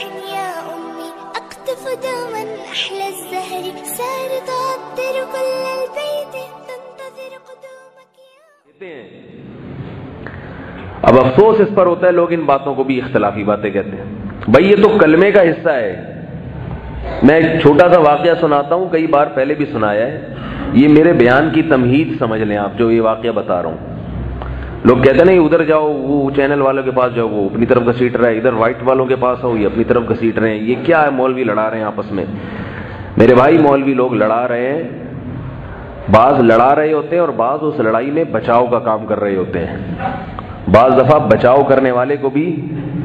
يا أمي أقطف دوما أحلى الزهر سار تعطر كل البيت تنتظر قدومك يا. اب افسوس اس پر ہوتا ہے لوگ ان باتوں کو بھی اختلافی باتیں کہتے ہیں. بھائی یہ تو کلمے کا حصہ ہے. میں ایک چھوٹا سا واقعہ سناتا ہوں, کئی بار پہلے بھی سنایا ہے. یہ میرے بیان کی تمہید سمجھ لیں آپ, جو یہ واقعہ بتا رہا ہوں. لوگ کہتے ہیں نہیں ادھر جاؤ, وہ چینل والوں کے پاس جاؤ, وہ اپنی طرف گھسیٹ رہا ہے, ادھر وائٹ والوں کے پاس آؤ, یہ اپنی طرف گھسیٹ رہے ہیں. یہ کیا ہے, مولوی لڑا رہے ہیں آپس میں. میرے بھائی مولوی لوگ لڑا رہے ہیں, بعض لڑا رہے ہوتے ہیں اور بعض اس لڑائی میں بچاؤ کا کام کر رہے ہوتے ہیں. بعض دفعہ بچاؤ کرنے والے کو بھی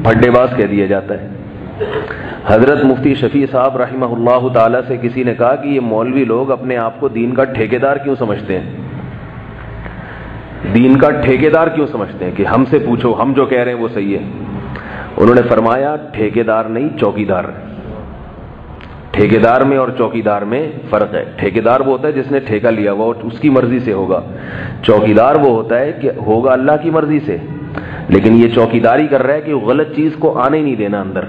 پھڈے باز کہہ دیا جاتا ہے. حضرت مفتی شفیع صاحب رحمہ اللہ تعالی سے کسی نے کہا کہ یہ مولوی لوگ اپنے آپ کو دین کا ٹھیکیدار کیوں سمجھتے ہیں, دین کا ٹھیکیدار کیوں سمجھتے ہیں کہ ہم سے پوچھو, ہم جو کہہ رہے ہیں وہ صحیح ہے. انہوں نے فرمایا ٹھیکیدار نہیں, چوکیدار. ٹھیکیدار میں اور چوکیدار میں فرق ہے. ٹھیکیدار وہ ہوتا ہے جس نے ٹھیکہ لیا ہوا اور اس کی مرضی سے ہوگا. چوکیدار وہ ہوتا ہے کہ ہوگا اللہ کی مرضی سے, لیکن یہ چوکیداری کر رہا ہے کہ غلط چیز کو آنے نہیں دینا اندر.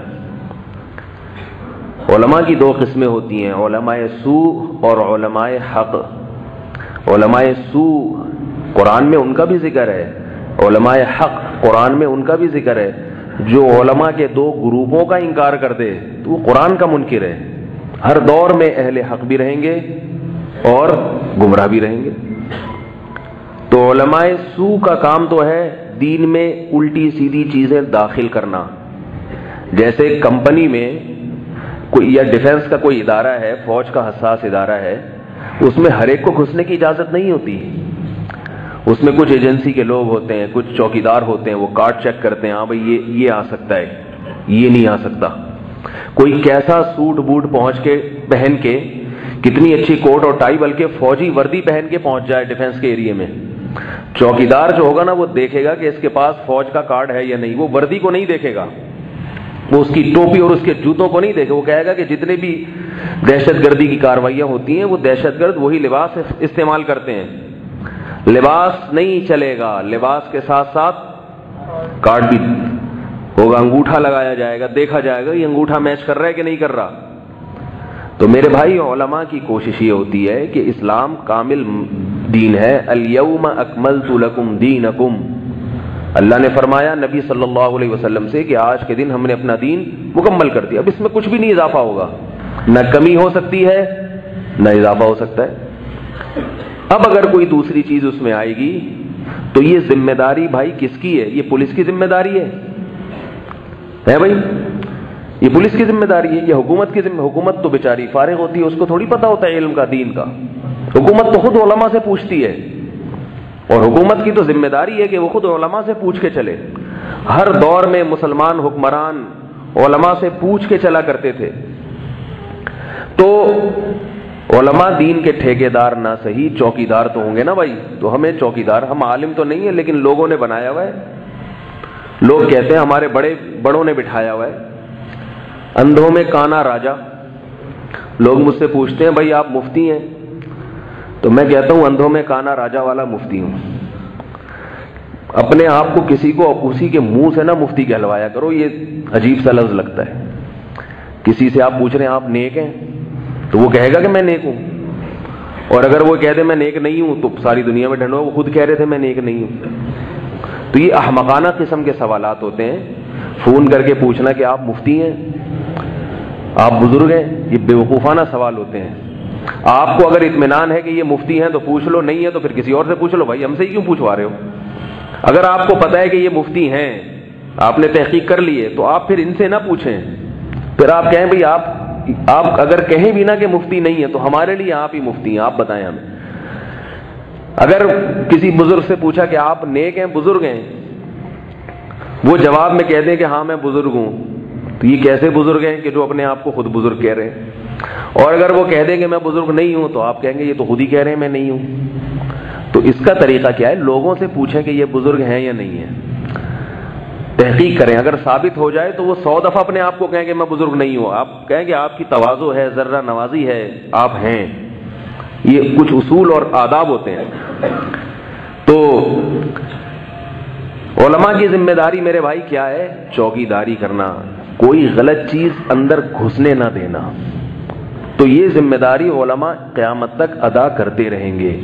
علماء کی دو قسمیں ہوتی ہیں, علماء سوء اور علماء حق. علماء سوء قرآن میں ان کا بھی ذکر ہے, علماء حق قرآن میں ان کا بھی ذکر ہے. جو علماء کے دو گروپوں کا انکار کر دے تو وہ قرآن کا منکر ہے. ہر دور میں اہل حق بھی رہیں گے اور گمراہ بھی رہیں گے. تو علماء سوء کا کام تو ہے دین میں الٹی سیدھی چیزیں داخل کرنا. جیسے کمپنی میں کوئی یا ڈیفنس کا کوئی ادارہ ہے, فوج کا حساس ادارہ ہے, اس میں ہر ایک کو گھسنے کی اجازت نہیں ہوتی. اس میں کچھ ایجنسی کے لوگ ہوتے ہیں, کچھ چوکیدار ہوتے ہیں, وہ کارڈ چیک کرتے ہیں, ہاں بھائی یہ آ سکتا ہے, یہ نہیں آ سکتا. کوئی کیسا سوٹ بوٹ پہن کے کتنی اچھی کوٹ اور ٹائی, بلکہ فوجی وردی پہن کے پہنچ جائے ڈیفنس کے ایریا میں, چوکیدار جو ہوگا نا وہ دیکھے گا کہ اس کے پاس فوج کا کارڈ ہے یا نہیں. وہ وردی کو نہیں دیکھے گا, وہ اس کی ٹوپی اور اس کے جوتوں کو نہیں دیکھے. وہ کہے گا کہ جتنے بھی دہشت گردی کی کاروائیاں ہوتی ہیں وہ دہشت گرد وہی لباس استعمال کرتے ہیں. لباس نہیں چلے گا, لباس کے ساتھ ساتھ کارڈ بھی ہوگا, انگوٹھا لگایا جائے گا, دیکھا جائے گا یہ انگوٹھا میچ کر رہا ہے کہ نہیں کر رہا. تو میرے بھائی علماء کی کوشش یہ ہوتی ہے کہ اسلام کامل دین ہے. الیوم اکملت لکم دینکم, اللہ نے فرمایا نبی صلی اللہ علیہ وسلم سے کہ آج کے دن ہم نے اپنا دین مکمل کر دیا. اب اس میں کچھ بھی نہیں اضافہ ہوگا, نہ کمی ہو سکتی ہے نہ اضافہ ہو سکتا ہے. اب اگر کوئی دوسری چیز اس میں آئے گی تو یہ ذمہ داری بھائی کس کی ہے؟ یہ پولیس کی ذمہ داری ہے بھائی, یہ پولیس کی ذمہ داری ہے, یہ حکومت کی ذمہ. حکومت تو بیچاری فارغ ہوتی ہے, اس کو تھوڑی پتہ ہوتا ہے علم کا, دین کا. حکومت تو خود علماء سے پوچھتی ہے, اور حکومت کی تو ذمہ داری ہے کہ وہ خود علماء سے پوچھ کے چلے. ہر دور میں مسلمان حکمران علماء سے پوچھ کے چلا کرتے تھے. تو علماء دین کے ٹھیکیدار نہ صحیح چوکیدار تو ہوں گے نا بھائی. تو ہمیں چوکیدار, ہم عالم تو نہیں ہیں لیکن لوگوں نے بنایا ہوا ہے. لوگ کہتے ہیں ہمارے بڑوں نے بٹھایا ہوا ہے. اندھوں میں کانا راجا. لوگ مجھ سے پوچھتے ہیں بھائی آپ مفتی ہیں, تو میں کہتا ہوں اندھوں میں کانا راجا والا مفتی ہوں. اپنے آپ کو کسی کو اسی کے منہ سے نہ مفتی کہلوایا کرو, یہ عجیب سا لفظ لگتا ہے. کسی سے آپ پوچھ رہے ہیں آپ نیک ہیں تو وہ کہے گا کہ میں نیک ہوں, اور اگر وہ کہہ دے میں نیک نہیں ہوں تو ساری دنیا میں ڈھنڈو, وہ خود کہہ رہے تھے میں نیک نہیں ہوں. تو یہ احمقانہ قسم کے سوالات ہوتے ہیں. فون کر کے پوچھنا کہ آپ مفتی ہیں, آپ بزرگ ہیں, یہ بیوقوفانہ سوال ہوتے ہیں. آپ کو اگر اطمینان ہے کہ یہ مفتی ہیں تو پوچھ لو, نہیں ہے تو پھر کسی اور سے پوچھ لو. بھائی ہم سے ہی کیوں پوچھوا رہے ہو؟ اگر آپ کو پتہ ہے کہ یہ مفتی ہیں, آپ نے تحقیق کر لی ہے, تو آپ پھر ان سے نہ پوچھیں. پھر آپ کہیں بھئی آپ اگر کہیں بھی نہ کہ مفتی نہیں ہے تو ہمارے لیے آپ ہی مفتی ہیں, آپ بتائیں ہمیں. اگر کسی بزرگ سے پوچھا کہ آپ نیک ہیں بزرگ ہیں, وہ جواب میں کہہ دیں کہ ہاں میں بزرگ ہوں, تو یہ کیسے بزرگ ہیں کہ جو اپنے آپ کو خود بزرگ کہہ رہے ہیں؟ اور اگر وہ کہہ دیں کہ میں بزرگ نہیں ہوں تو آپ کہیں گے یہ تو خود ہی کہہ رہے ہیں میں نہیں ہوں. تو اس کا طریقہ کیا ہے؟ لوگوں سے پوچھیں کہ یہ بزرگ ہیں یا نہیں ہیں, تحقیق کریں. اگر ثابت ہو جائے تو وہ 100 دفعہ اپنے آپ کو کہیں کہ میں بزرگ نہیں ہوں, آپ کہیں کہ آپ کی تواضع ہے, ذرہ نوازی ہے, آپ ہیں. یہ کچھ اصول اور آداب ہوتے ہیں. تو علماء کی ذمہ داری میرے بھائی کیا ہے؟ چوکیداری کرنا. کوئی غلط چیز اندر گھسنے نہ دینا. تو یہ ذمہ داری علماء قیامت تک ادا کرتے رہیں گے.